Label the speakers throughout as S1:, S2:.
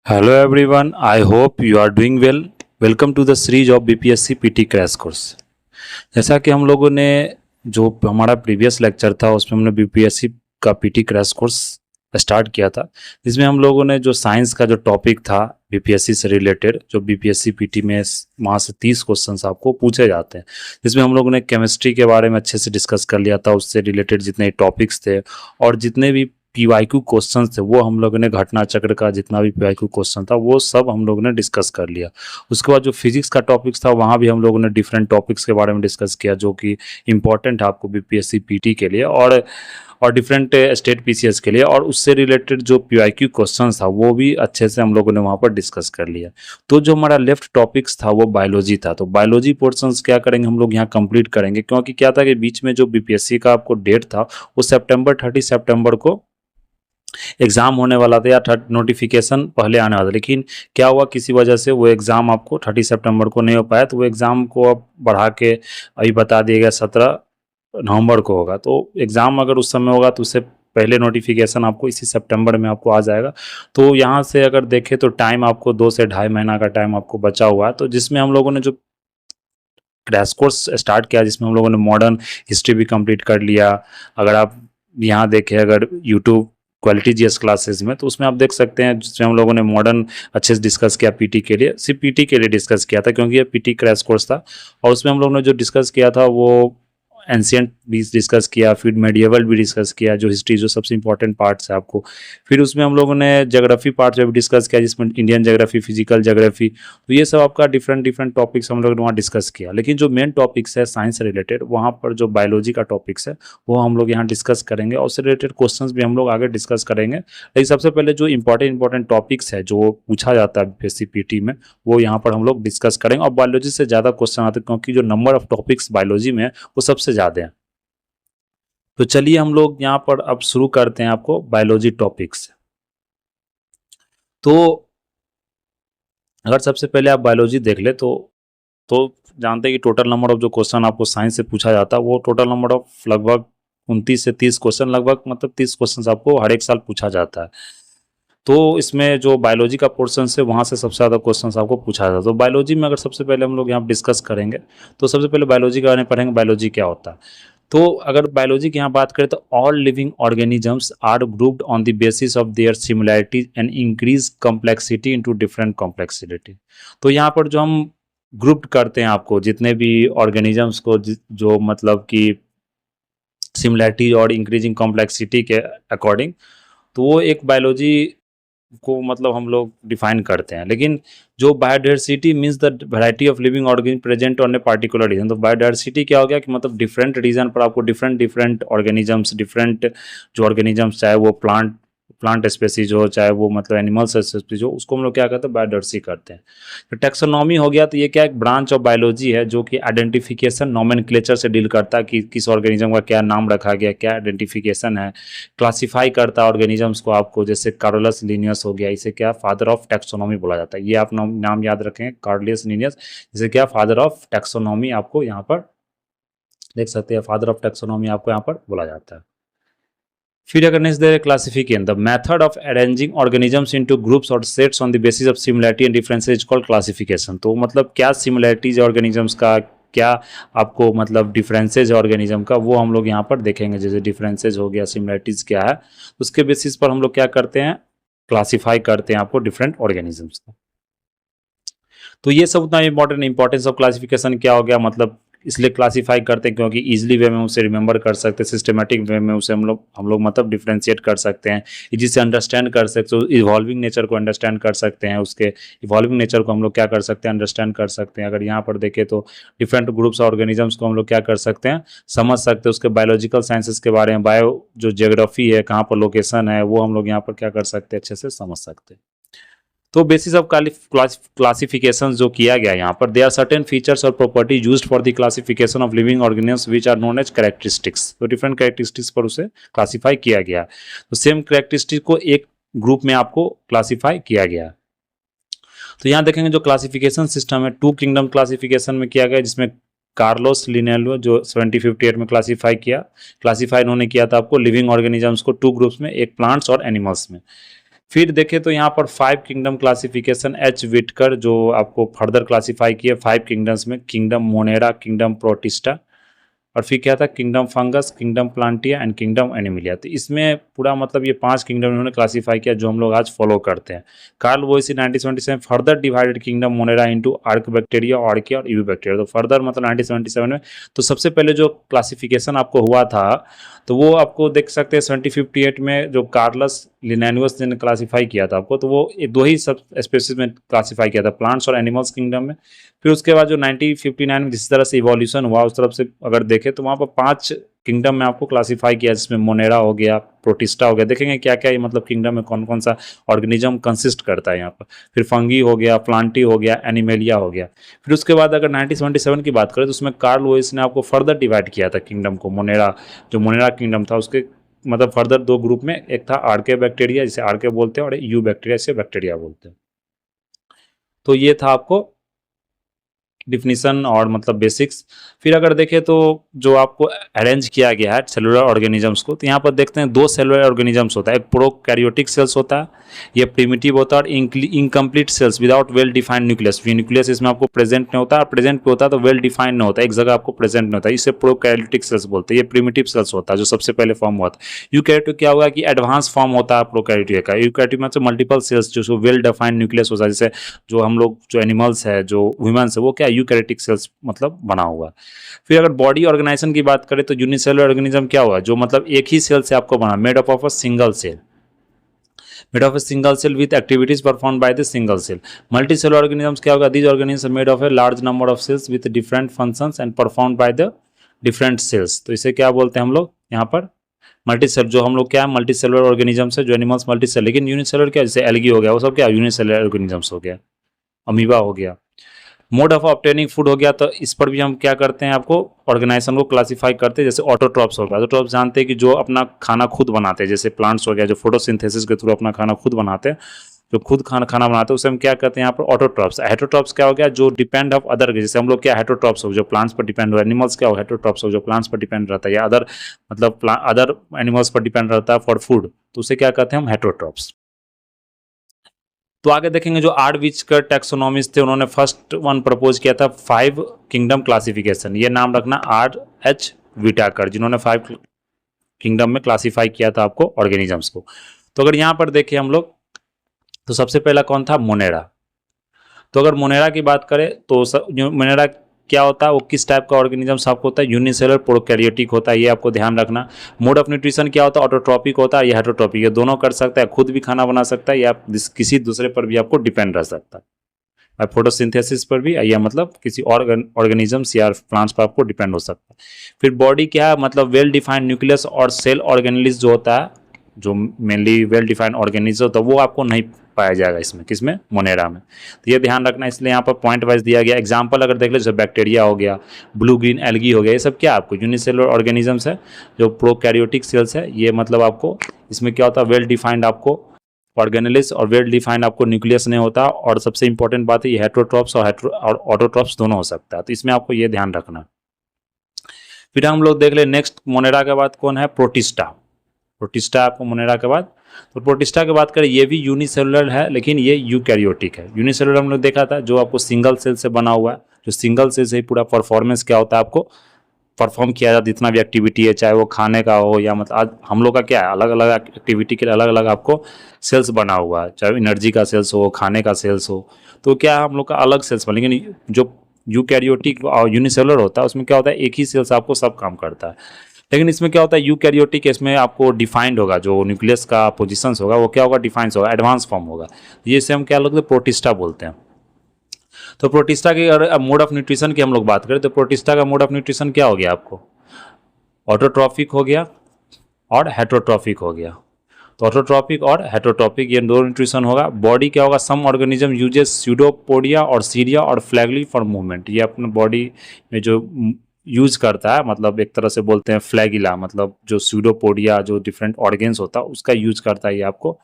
S1: Hello everyone, I hope you are doing well. Welcome to the series of BPSC PT crash course. जैसा कि हम लोगों ने जो हमारा प्रीवियस लेक्चर था उसमें हमने बीपीएससी का पीटी क्रैश कोर्स स्टार्ट किया था, जिसमें हम लोगों ने जो साइंस का जो टॉपिक था बीपीएससी से रिलेटेड, जो बीपीएससी पीटी में वहाँ से 30 क्वेश्चंस आपको पूछे जाते हैं, जिसमें हम लोगों ने केमिस्ट्री के बारे में अच्छे से डिस्कस कर लिया था। उससे रिलेटेड जितने टॉपिक्स थे और जितने भी पीवाईक्यू क्वेश्चन थे वो हम लोगों ने घटना चक्र का जितना भी पीवाईक्यू क्वेश्चन था वो सब हम लोगों ने डिस्कस कर लिया। उसके बाद जो फिजिक्स का टॉपिक्स था वहाँ भी हम लोगों ने डिफरेंट टॉपिक्स के बारे में डिस्कस किया जो कि इंपॉर्टेंट है आपको बीपीएससी पीटी के लिए और डिफरेंट स्टेट पीसीएस के लिए, और उससे रिलेटेड जो पीवाईक्यू क्वेश्चन था वो भी अच्छे से हम लोगों ने वहाँ पर डिस्कस कर लिया। तो जो हमारा लेफ्ट टॉपिक्स था वो बायोलॉजी था, तो बायोलॉजी पोर्शंस क्या करेंगे हम लोग यहाँ कंप्लीट करेंगे, क्योंकि क्या था कि बीच में जो बीपीएससी का आपको डेट था वो सितंबर 30 सितंबर को एग्जाम होने वाला था या नोटिफिकेशन पहले आने वाला था, लेकिन क्या हुआ किसी वजह से वो एग्ज़ाम आपको 30 सितंबर को नहीं हो पाया, तो वो एग्ज़ाम को अब बढ़ा के अभी बता दिया गया 17 नवंबर को होगा। तो एग्ज़ाम अगर उस समय होगा तो उससे पहले नोटिफिकेशन आपको इसी सितंबर में आपको आ जाएगा। तो यहाँ से अगर देखें तो टाइम आपको 2 से ढाई महीना का टाइम आपको बचा हुआ है, तो जिसमें हम लोगों ने जो क्रैश कोर्स स्टार्ट किया जिसमें हम लोगों ने मॉडर्न हिस्ट्री भी कंप्लीट कर लिया। अगर आप यहाँ देखें अगर यूट्यूब क्वालिटी जीएस क्लासेस में, तो उसमें आप देख सकते हैं जिसमें हम लोगों ने मॉडर्न अच्छे से डिस्कस किया पीटी के लिए, सिर्फ पीटी के लिए डिस्कस किया था क्योंकि ये पीटी क्रैश कोर्स था। और उसमें हम लोगों ने जो डिस्कस किया था वो एंशियंट भी डिस्कस किया, फिर मेडिएवल भी डिस्कस किया, जो हिस्ट्री जो सबसे इंपॉर्टेंट पार्ट्स है आपको। फिर उसमें हम लोगों ने ज्योग्राफी पार्ट भी डिस्कस किया जिसमें इंडियन ज्योग्राफी, फिजिकल ज्योग्राफी, तो ये सब आपका डिफरेंट डिफरेंट टॉपिक्स हम लोग ने वहाँ डिस्कस किया। लेकिन जो मेन टॉपिक्स है साइंस से रिलेटेड, वहाँ पर जो बायोलॉजी का टॉपिक्स है वो हम लोग यहाँ डिस्कस करेंगे और उससे रिलेटेड क्वेश्चंस भी हम लोग आगे डिस्कस करेंगे। लेकिन सबसे पहले जो इंपॉर्टेंट टॉपिक्स है जो पूछा जाता है बीपीएससी पीटी में वो यहाँ पर हम लोग डिस्कस करेंगे। और बायोलॉजी से ज़्यादा क्वेश्चन आते हैं क्योंकि जो नंबर ऑफ टॉपिक्स बायोलॉजी में है वो सबसे ज़्यादा है। तो चलिए हम लोग यहाँ पर अब शुरू करते हैं आपको बायोलॉजी टॉपिक से। तो अगर सबसे पहले आप बायोलॉजी देख ले तो जानते हैं कि टोटल नंबर ऑफ जो क्वेश्चन आपको साइंस से पूछा जाता है वो टोटल नंबर ऑफ लगभग 29 से 30 क्वेश्चन, लगभग मतलब 30 क्वेश्चन आपको हर एक साल पूछा जाता है। तो इसमें जो बायोलॉजी का पोर्शन है वहाँ से सबसे ज़्यादा क्वेश्चन आपको पूछा जाता है। तो बायोलॉजी में अगर सबसे पहले हम लोग यहाँ डिस्कस करेंगे तो सबसे पहले बायोलॉजी के बारे में पढ़ेंगे, बायोलॉजी क्या होता है। तो अगर बायोलॉजी की यहाँ बात करें तो all living organisms are grouped on the basis of their similarities and increase complexity into different complexity. तो यहाँ पर जो हम ग्रुप्ड करते हैं आपको जितने भी ऑर्गेनिजम्स को जो मतलब कि सिमिलैरिटी और इंक्रीजिंग कॉम्प्लेक्सिटी के अकॉर्डिंग, तो वो एक बायोलॉजी को मतलब हम लोग डिफाइन करते हैं। लेकिन जो biodiversity means the variety of living organism present on a particular reason. तो बायोडाइवर्सिटी क्या हो गया कि मतलब डिफरेंट रीजन पर आपको डिफरेंट डिफरेंट ऑर्गेनिजम्स, डिफरेंट जो ऑर्गेनिजम्स चाहे वो प्लांट स्पेसीज हो चाहे वो मतलब एनिमल्स स्पेसीज हो, उसको हम लोग क्या करते हैं बायोडाइवर्सिटी करते हैं। तो टैक्सोनॉमी हो गया, तो ये क्या एक ब्रांच ऑफ बायोलॉजी है जो कि आइडेंटिफिकेशन नोमेनक्लेचर से डील करता है कि किस ऑर्गेनिज्म का क्या नाम रखा गया, क्या आइडेंटिफिकेशन है, क्लासिफाई करता है ऑर्गेनिजम्स को आपको। जैसे कार्लोस लिनियस हो गया, इसे क्या फादर ऑफ टैक्सोनॉमी बोला जाता है। ये आप नाम याद रखें, कार्लोस लिनियस, जिसे क्या फादर ऑफ टैक्सोनॉमी आपको यहाँ पर देख सकते हैं, फादर ऑफ टैक्सोनॉमी आपको यहाँ पर बोला जाता है। फिर अगर next the classification, the method of arranging organisms into groups और sets on the basis of similarity and differences is called classification. तो मतलब क्या सिमिलैरिटीज ऑर्गेनिजम्स का, क्या आपको मतलब डिफरेंसेज है ऑर्गेनिज्म का, वो हम लोग यहाँ पर देखेंगे। जैसे डिफरेंसेज हो गया, सिमिलैरिटीज क्या है, उसके बेसिस पर हम लोग क्या करते हैं क्लासीफाई करते हैं आपको डिफरेंट ऑर्गेनिजम्स को। तो ये सब उतना इंपॉर्टेंस ऑफ क्लासिफिकेशन क्या हो गया, मतलब इसलिए क्लासीफाई करते हैं क्योंकि इजीली वे में उसे रिमेंबर कर सकते हैं, सिस्टमेटिक वे में उसे हम लोग मतलब डिफ्रेंशिएट कर सकते हैं, जिससे अंडरस्टैंड कर सकते हैं, इवॉल्विंग नेचर को अंडरस्टैंड कर सकते हैं। उसके इवॉल्विंग नेचर को हम लोग क्या कर सकते हैं अंडरस्टैंड कर सकते हैं। अगर यहाँ पर देखें तो डिफरेंट ग्रुप्स ऑर्गेनिजम्स को हम लोग क्या कर सकते हैं समझ सकते हैं। उसके बायोलॉजिकल साइंसेस के बारे में, बायो जो जियोग्राफी है, कहाँ पर लोकेशन है, वो हम लोग यहाँ पर क्या कर सकते हैं अच्छे से समझ सकते हैं। तो बेसिस ऑफ क्लासिफिकेशन जो किया गया यहाँ पर, दे आर सर्टेन फीचर्स और property used for the classification of living organisms which are known as characteristics. तो डिफरेंट कैरेक्टरिस्टिक्स पर उसे क्लासिफाई किया गया। तो सेम कैरेक्टरिस्टिक को एक ग्रुप में आपको क्लासिफाई किया गया। तो यहाँ देखेंगे जो क्लासिफिकेशन सिस्टम है टू किंगडम क्लासिफिकेशन में किया गया, जिसमें कार्लोस लिनेलो जो 1758 में क्लासिफाई उन्होंने किया था आपको लिविंग ऑर्गेनिजम्स को टू ग्रुप्स में, एक प्लांट्स और एनिमल्स में। फिर देखें तो यहाँ पर 5 किंगडम क्लासिफिकेशन एच विटकर जो आपको फर्दर क्लासीफाई किया 5 किंगडम्स में, किंगडम मोनेरा, किंगडम प्रोटिस्टा, और फिर क्या था kingdom fungus, kingdom Plantae and kingdom Animalia. तो इसमें पूरा मतलब ये 5 किंगडम इन्होंने क्लासीफाई किया जो हम लोग आज फॉलो करते हैं। Carl Woese 1977 further divided kingdom Monera into archaebacteria, archaea और यूबी बैक्टीरिया। तो फर्दर मतलब 1977 में तो सबसे पहले जो क्लासिफिकेशन आपको हुआ था तो वो आपको देख सकते हैं 1758 में जो कार्लस लिनानुअस ने क्लासीफाई किया था आपको, तो वो दो ही सब स्पेसीज में क्लासीफाई किया था, प्लांट्स और एनिमल्स किंगडम में। फिर उसके बाद जो 1959 में जिस तरह से इवोल्यूशन हुआ उस तरफ से अगर देखें तो वहाँ पर 5 किंगडम में आपको क्लासीफाई किया, जिसमें मोनेरा हो गया, प्रोटिस्टा हो गया, देखेंगे क्या क्या ये मतलब किंगडम में कौन कौन सा ऑर्गेनिज्म कंसिस्ट करता है यहाँ पर। फिर फंगी हो गया, प्लांटी हो गया, एनिमेलिया हो गया। फिर उसके बाद अगर 1977 की बात करें तो उसमें कार्ल लुईस ने आपको फर्दर डिवाइड किया था किंगडम को, मोनेरा जो मोनेरा किंगडम था उसके मतलब फर्दर 2 ग्रुप में, एक था आर्के बैक्टीरिया जिसे आर्के बोलते हैं और यू बैक्टीरिया जिसे बैक्टीरिया बोलते हैं। तो ये था आपको डिफिनीशन और मतलब बेसिक्स। फिर अगर देखें तो जो आपको अरेंज किया गया है सेलुलर ऑर्गेनिजम्स को, तो यहाँ पर देखते हैं 2 सेलुलर ऑर्गेनिजम्स होता है, एक प्रोकैरियोटिक सेल्स होता है, ये प्रिमिटिव होता है, और incomplete cells without well defined nucleus. Nucleus इसमें आपको प्रेजेंट नहीं होता, प्रेजेंट पे होता है तो वेल डिफाइंड नहीं होता, एक जगह आपको प्रेजेंट नहीं होता, इसे प्रोकैरियोटिक सेल्स बोलते हैं। ये प्रिमिटिव सेल्स होता है जो सबसे पहले फॉर्म हुआ था। यूकैरियोटिक क्या होगा कि एडवांस फॉर्म होता है प्रोकैरियोटिक का। यूकैरियोटिक में मल्टीपल सेल्स जो वेल डिफाइंड न्यूक्लियस होता है, जैसे जो हम लोग जो एनिमल्स है जो ह्यूमन्स है वो क्या यूकैरियोटिक सेल्स मतलब बना हुआ। फिर अगर बॉडी ऑर्गेनाइजेशन की बात करें तो यूनिसेलुलर ऑर्गेनिज्म क्या हुआ, जो मतलब एक ही सेल से आपको बना, made up of a single cell, made of a single cell with activities performed by the single cell. Multicellular organisms क्या होगा, these organisms are made of a large number of cells with different functions and performed by the different cells. तो इसे क्या बोलते हैं हम लोग यहाँ पर मल्टीसेल, जो हम लोग क्या मल्टीसेलुलर ऑर्गेनिजम्स है जो एनिमल्स मल्टीसेल, लेकिन यूनिसेलुलर क्या जैसे एल्गी हो गया वो सब क्या यूनिसेलुलर ऑर्गेनिजम्स हो गया, अमीबा हो गया। मोड ऑफ ऑब्टेनिंग फूड हो गया, तो इस पर भी हम क्या करते हैं आपको ऑर्गेनाइजेशन को क्लासीफाई करते हैं, जैसे ऑटोट्रॉप्स हो गया। ऑटोट्रॉप्स जानते हैं कि जो अपना खाना खुद बनाते हैं, जैसे प्लांट्स हो गया जो फोटोसिंथेसिस के थ्रू अपना खाना खुद बनाते हैं, जो खुद खाना बनाते हैं उसे हम क्या कहते हैं यहाँ पर ऑटोट्रॉप्स। हेटरोट्रॉप्स क्या हो गया जो डिपेंड ऑफ अदर, जैसे हम लोग क्या हेटरोट्रॉप्स हो जो प्लांट्स पर डिपेंड हो, एनिमल्स क्या हो हेटरोट्रॉप्स हो जो प्लांट्स पर डिपेंड रहता है, या अदर मतलब अदर एनिमल्स पर डिपेंड रहता है फॉर फूड, तो उसे क्या कहते हैं हम हेटरोट्रॉप्स। तो आगे देखेंगे जो आर्डविचकर टैक्सोनॉमिस्ट थे उन्होंने फर्स्ट वन प्रपोज किया था 5 किंगडम क्लासिफिकेशन, ये नाम रखना R.H. विटाकर, जिन्होंने 5 किंगडम में क्लासीफाई किया था आपको ऑर्गेनिजम्स को। तो अगर यहाँ पर देखें हम लोग तो सबसे पहला कौन था मोनेरा। तो अगर मोनेरा की बात करें तो मोनेरा क्या होता है, वो किस टाइप का ऑर्गेनिजम्स आपको होता है, यूनिसेलुलर प्रोकैरियोटिक होता है, ये आपको ध्यान रखना। मोड ऑफ न्यूट्रिशन क्या होता है, ऑटोट्रॉपिक होता है या हेटरोट्रॉपिक, ये दोनों कर सकता है, खुद भी खाना बना सकता है या किसी दूसरे पर भी आपको डिपेंड रह सकता है, फोटोसिंथेसिस पर भी या मतलब किसी ऑर्गेनिजम्स या प्लांट्स पर आपको डिपेंड हो सकता है। फिर बॉडी क्या है, मतलब वेल डिफाइंड न्यूक्लियस और सेल ऑर्गेनेलिज जो होता है, जो मेनली वेल डिफाइंड ऑर्गेनिज्म होता है वो आपको नहीं पाया जाएगा इसमें, किसमें मोनेरा में। तो ये ध्यान रखना, इसलिए यहाँ पर पॉइंट वाइज दिया गया। एग्जांपल अगर देख ले जैसे बैक्टीरिया हो गया, ब्लू ग्रीन एल्गी हो गया, ये सब क्या आपको यूनिसेलुलर ऑर्गेनिजम्स है जो प्रोकैरियोटिक सेल्स है। ये मतलब आपको इसमें क्या होता है वेल डिफाइंड आपको ऑर्गेनेलिस और वेल डिफाइंड आपको न्यूक्लियस नहीं होता, और सबसे इंपॉर्टेंट बात है ये हेटरोट्रॉप्स और ऑटोट्रॉप्स दोनों हो सकता है, तो इसमें आपको ये ध्यान रखना। फिर हम लोग देख ले नेक्स्ट मोनेरा के बाद कौन है, प्रोटिस्टा। प्रोटिस्टा आपको मोनेरा के बाद, तो प्रोटिस्टा की बात करें ये भी यूनिसेलुलर है लेकिन ये यूकैरियोटिक है। यूनिसेलुलर हम लोग देखा था जो आपको सिंगल सेल से बना हुआ है, जो सिंगल सेल से ही पूरा परफॉर्मेंस क्या होता है आपको परफॉर्म किया जाता है, जितना भी एक्टिविटी है चाहे वो खाने का हो या मतलब आज हम लोग का क्या है अलग अलग एक्टिविटी के लिए अलग अलग आपको सेल्स बना हुआ है, चाहे एनर्जी का सेल्स हो खाने का सेल्स हो, तो क्या है हम लोग का अलग सेल्स बना। लेकिन जो यूकैरियोटिक और यूनिसेलुलर होता है उसमें क्या होता है एक ही सेल्स आपको सब काम करता है। लेकिन इसमें क्या होता है यूकैरियोटिक, इसमें आपको डिफाइंड होगा, जो न्यूक्लियस का पोजीशंस होगा वो क्या होगा डिफाइंस होगा, एडवांस फॉर्म होगा, जिसे हम क्या लोग प्रोटिस्टा बोलते हैं। तो प्रोटिस्टा की अगर मोड ऑफ न्यूट्रिशन की हम लोग बात करें तो प्रोटिस्टा का मोड ऑफ न्यूट्रिशन क्या हो गया आपको, ऑटोट्रॉफिक हो गया और हेटरोट्रॉफिक हो गया। तो ऑटोट्रॉपिक और हेटरोट्रॉपिक ये दो न्यूट्रिशन होगा। बॉडी क्या होगा, सम ऑर्गेनिज्म यूजेस स्यूडोपोडिया और सीरिया और फ्लैगली फॉर मूवमेंट, ये अपने बॉडी में जो यूज करता है, मतलब एक तरह से बोलते हैं फ्लैगिला, मतलब जो स्यूडोपोडिया जो डिफरेंट ऑर्गेन्स होता है उसका यूज करता है ये आपको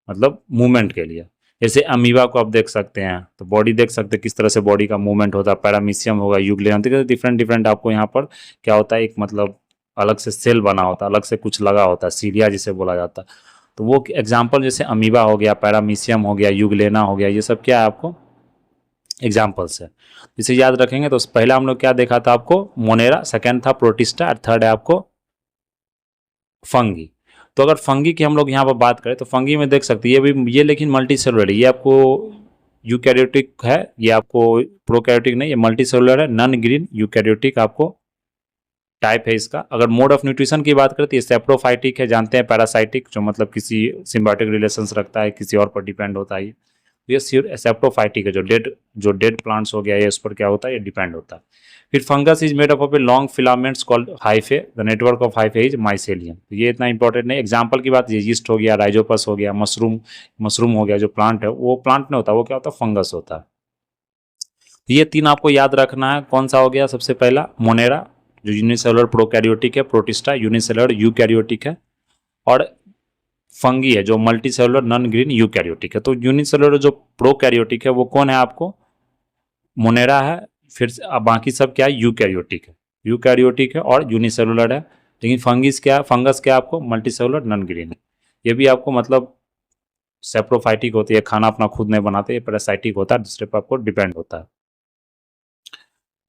S1: मतलब मूवमेंट के लिए। जैसे अमीबा को आप देख सकते हैं, तो बॉडी देख सकते हैं किस तरह से बॉडी का मूवमेंट होता है, पैरामीशियम होगा, यूग्लियन, डिफरेंट डिफरेंट आपको यहाँ पर क्या होता है एक मतलब अलग से सेल बना होता है, अलग से कुछ लगा होता है, सीलिया जिसे बोला जाता है। तो वो एग्जाम्पल जैसे अमीबा हो गया, पैरामीशियम हो गया, यूग्लेना हो गया, ये सब क्या है आपको एग्जाम्पल्स है। इसे याद रखेंगे। तो पहला हम लोग क्या देखा था आपको, मोनेरा, सेकेंड था प्रोटिस्टा और थर्ड है आपको फंगी। तो अगर फंगी की हम लोग यहाँ पर बात करें तो फंगी में देख सकते हैं ये भी, ये लेकिन मल्टी सेलुलर है, ये आपको यूकैरियोटिक है, ये आपको प्रोकैरियोटिक नहीं, ये मल्टी सेलुलर है, नॉन ग्रीन यूकैरियोटिक आपको टाइप है इसका। अगर मोड ऑफ न्यूट्रिशन की बात करें तो ये सेप्रोफाइटिक है, जानते हैं, पैरासाइटिक जो मतलब किसी सिम्बायोटिक रिलेशंस रखता है, किसी और पर डिपेंड होता है। ये सेप्रोफाइटिक है, जो डेड प्लांट्स हो गया ये उस पर क्या होता है, ये डिपेंड होता है। फिर fungus is made up of a long filaments called hyphae, the network of hyphae is mycelium. ये इतना इंपॉर्टेंट नहीं। एग्जाम्पल की बात, ये यीस्ट हो गया, राइजोपस हो गया, मशरूम हो गया, जो प्लांट है वो प्लांट नहीं होता, वो क्या होता है, फंगस होता है। ये तीन आपको याद रखना है। कौन सा हो गया, सबसे पहला मोनेरा जो यूनिसेलुलर प्रोकैरियोटिक है, प्रोटिस्टा यूनिसेलुलर यूकैरियोटिक है, और फंगी है जो multi cellular non green eukaryotic है। तो यूनिसेलुलर जो प्रोकैरियोटिक है वो कौन है आपको, मोनेरा है। फिर बाकी सब क्या है, यूकैरियोटिक है और यूनिसेलुलर है। लेकिन फंगस क्या आपको मल्टी सेलुलर नॉन ग्रीन है। ये भी आपको मतलब सेप्रोफाइटिक होती है, खाना अपना खुद नहीं बनाते, ये पैरासाइटिक होता है, दूसरे पर आपको डिपेंड होता है।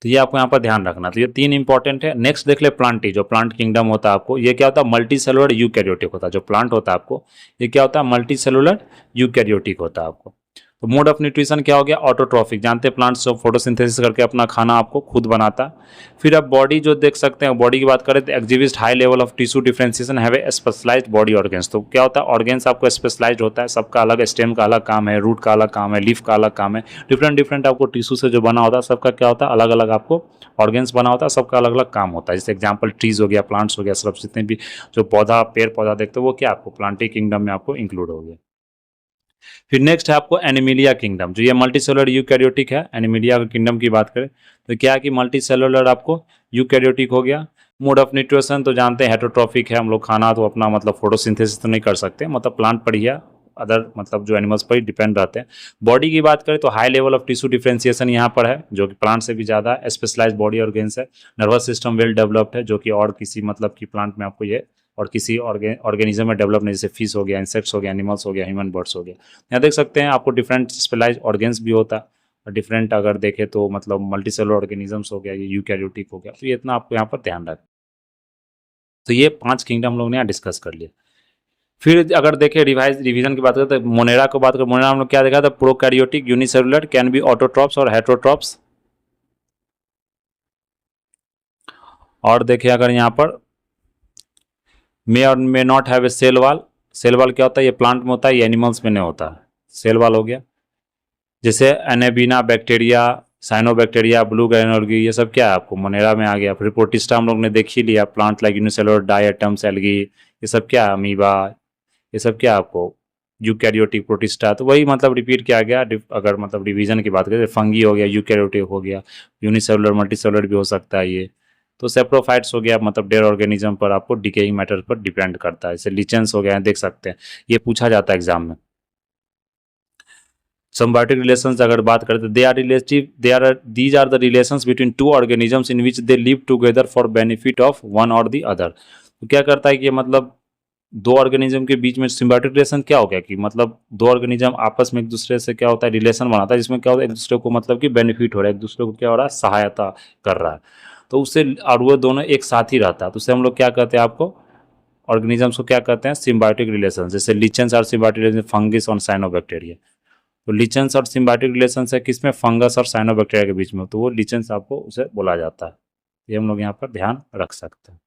S1: तो ये आपको यहाँ पर ध्यान रखना। तो ये तीन इंपॉर्टेंट है। नेक्स्ट देख ले प्लांटी, जो प्लांट किंगडम होता है आपको, ये क्या होता है, मल्टी सेलुलर यूकैरियोटिक होता है। जो प्लांट होता है आपको, ये क्या होता है, मल्टी सेलुलर यूकैरियोटिक होता है आपको। तो मोड ऑफ न्यूट्रिशन क्या हो गया, ऑटोट्रॉफिक, जानते हैं प्लांट्स जो फोटोसिंथेसिस करके अपना खाना आपको खुद बनाता है। फिर आप बॉडी जो देख सकते हैं, बॉडी की बात करें तो exhibit high level of tissue differentiation, have a specialised body organs. तो क्या होता है, ऑर्गन्स आपको स्पेशलाइज्ड होता है, सबका अलग, स्टेम का अलग काम है, रूट का अलग काम है, लीफ का अलग काम है, डिफरेंट आपको टिश्यू से जो बना होता है सबका क्या होता है, अलग अलग आपको ऑर्गन्स बना होता है, सबका अलग अलग काम होता है। जैसे एग्जाम्पल ट्रीज हो गया, प्लांट्स हो गया, सब जितने भी जो पेड़ पौधा देखते हो वो क्या आपको प्लांटी किंगडम में आपको इंक्लूड हो गया। फिर नेक्स्ट है आपको एनिमिलिया किंगडम, जो ये मल्टी सेलुलर यूकैरियोटिक है। एनिमिलिया किंगडम की बात करें तो क्या है कि मल्टी सेलुलर आपको यूकैरियोटिक हो गया। मोड ऑफ न्यूट्रिशन तो जानते हैं हेटरोट्रॉफिक है, हम लोग खाना तो अपना मतलब फोटोसिंथेसिस तो नहीं कर सकते, मतलब प्लांट पर ही है, अदर मतलब जो एनिमल्स पर ही डिपेंड रहते हैं। बॉडी की बात करें तो high level of tissue differentiation यहाँ पर है, जो कि प्लांट से भी ज़्यादा है। स्पेशलाइज्ड बॉडी ऑर्गेन्स है। नर्वस सिस्टम वेल डेवलप्ड है, जो कि और किसी मतलब कि प्लांट में आपको ये और किसी ऑर्गेनिज्म में डेवलप नहीं, जैसे फिश हो गया, इंसेक्ट्स हो गया, एनिमल्स हो गया, ह्यूमन बर्ड्स हो गया। यहाँ देख सकते हैं आपको डिफरेंट स्पेशलाइज्ड ऑर्गेन्स भी होता है, और डिफरेंट अगर देखें तो मतलब मल्टी सेलुलर ऑर्गेनिजम्स हो गया, ये यूकैरियोटिक हो गया। तो ये इतना आपको यहाँ पर ध्यान रखें। तो ये 5 किंगडम हम लोग ने यहाँ डिस्कस कर लिया। फिर अगर देखें रिवीजन की बात करें तो मोनेरा को बात करें, मोनेरा हम लोग क्या देखा था, prokaryotic, unicellular, can be autotrophs और हेटरोट्रॉप्स। और देखें अगर यहाँ पर मे और may not have a cell wall. Cell wall क्या होता है, ये प्लांट में होता है, ये एनिमल्स में नहीं होता है। सेल वाल हो गया। जैसे एनेबिना बैक्टीरिया, साइनोबैक्टीरिया, ब्लू ग्रेनोल्गी, ये सब क्या है आपको मोनेरा में आ गया। फिर प्रोटिस्टा हम लोग ने देख ही लिया, plant like unicellular diatoms, algae, ये सब क्या है, अमीबा, ये सब क्या आपको यूकैरियोटिक, प्रोटिस्टा। तो वही मतलब रिपीट किया गया। अगर मतलब डिवीजन की बात करें, फंगी हो गया, यूकैरियोटिक हो गया, यूनिसेलुलर मल्टीसेलुलर भी हो सकता है ये। तो सेप्रोफाइट्स हो गया, मतलब डेड ऑर्गेनिज्म पर आपको डिकेइंग मैटर पर डिपेंड करता है। जैसे लिचेंस हो गया, देख सकते हैं, ये पूछा जाता है एग्जाम में। Symbiotic relations अगर बात करें तो these are the relations between two organisms in which they live together for benefit of one or the other। तो क्या करता है कि मतलब दो ऑर्गेनिज्म के बीच में सिम्बायोटिक रिलेशन क्या हो गया कि मतलब दो ऑर्गेनिज्म आपस में एक दूसरे से क्या होता है, रिलेशन बनाता है, जिसमें क्या होता है, एक दूसरे को मतलब कि बेनिफिट हो रहा है, एक दूसरे को क्या हो रहा है, सहायता कर रहा है। तो उससे और वो दोनों एक साथ ही रहता है, तो उससे हम लोग क्या कहते हैं, आपको ऑर्गेनिजम्स को क्या कहते हैं, सिम्बायोटिक रिलेशन। जैसे लिचेंस और सिम्बायोटिक रिलेशन, फंगिस और साइनोबैक्टीरिया। तो लिचेंस और सिम्बायोटिक रिलेशन है किसमें, फंगस और साइनोबैक्टीरिया के बीच में, तो वो लिचेंस आपको उसे बोला जाता है। ये हम लोग यहाँ पर ध्यान रख सकते हैं।